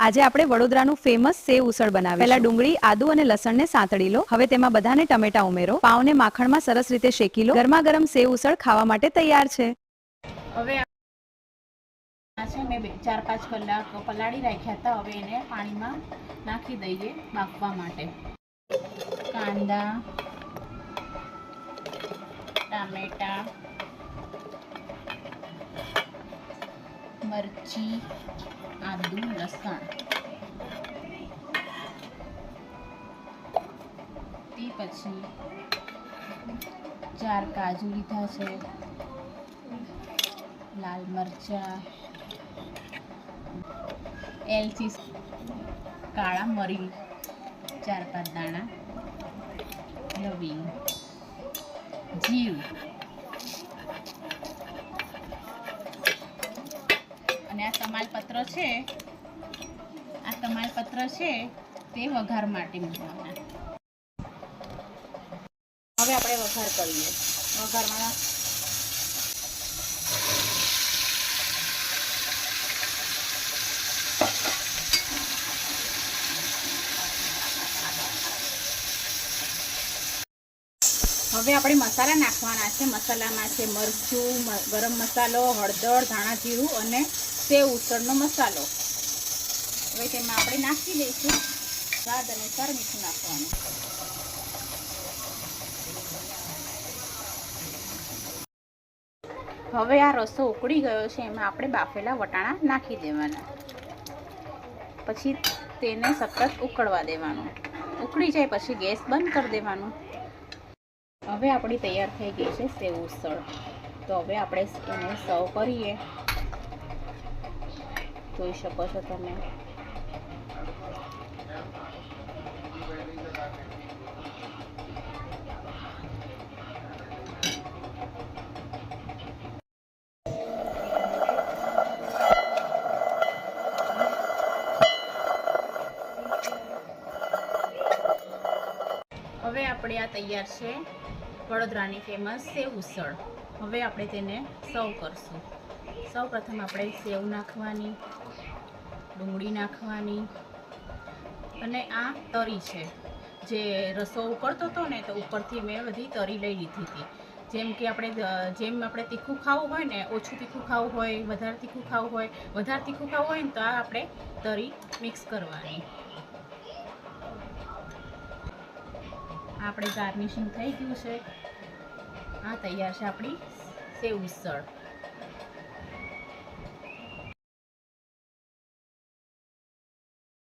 આજે આપણે વડોદરાનું ફેમસ સેવ ઉસળ બનાવીશું। પહેલા ડુંગળી, આદુ અને લસણને સાંતળી લો। હવે તેમાં બધાને ટમેટા ઉમેરો। પાવને માખણમાં સરસ રીતે શેકી લો। ગરમા ગરમ સેવ ઉસળ ખાવા માટે તૈયાર છે। હવે મેં 4-5 કલાક પલાળી રાખ્યા હતા। હવે એને પાણીમાં નાખી દઈએ બાફવા માટે। કાંદા, ટામેટા, મરચી, આદુ, લસણ, તે પછી 4 કાજુ લીધા છે, લાલ મરચા, એલચી, કાળા મરી 4-5 દાણા, લવિંગ, જીરું અને આ તમાલપત્ર છે। આ તમાલપત્ર છે તે વઘાર માટે મૂકવાના। હવે આપણે વઘાર કરીએ। વઘારમાં હવે આપણે મસાલા નાખવાના છે। મસાલામાં છે મરચું, ગરમ મસાલો, હળદર, ધાણા જીરું અને સેવ ઉસળનો મસાલો। હવે તેમાં આપણે નાખી દઈશું। સ્વાદ અનુસાર મીઠું નાખવાનું। હવે આ રસો ઉકળી ગયો છે। એમાં આપણે બાફેલા વટાણા નાખી દેવાના। પછી તેને સતત ઉકળવા દેવાનું। ઉકળી જાય પછી ગેસ બંધ કરી દેવાનું। હવે આપણી તૈયાર થઈ ગઈ છે સેવ ઉસળ। તો હવે આપણે એને સર્વ કરીએ। જોઈ શકો છો તમે। હવે આપણે આ તૈયાર છે વડોદરાની ફેમસ સેવ ઉસળ। હવે આપણે તેને સર્વ કરશું। સૌ પ્રથમ આપણે સેવ નાખવાની, ડુંગળી નાખવાની અને આ તરી છે। જે રસો ઉકળતો હતો ને તો ઉપરથી મેં બધી તરી લઈ લીધી હતી। જેમ આપણે તીખું ખાવું હોય ને, ઓછું તીખું ખાવું હોય, વધારે તીખું ખાવું હોય, વધારે તીખું ખાવું હોય ને તો આ આપણે તરી મિક્સ કરવાની। આપણે ગાર્નિશિંગ થઈ ગયું છે। આ તૈયાર છે આપણી સેવ ઉસળ।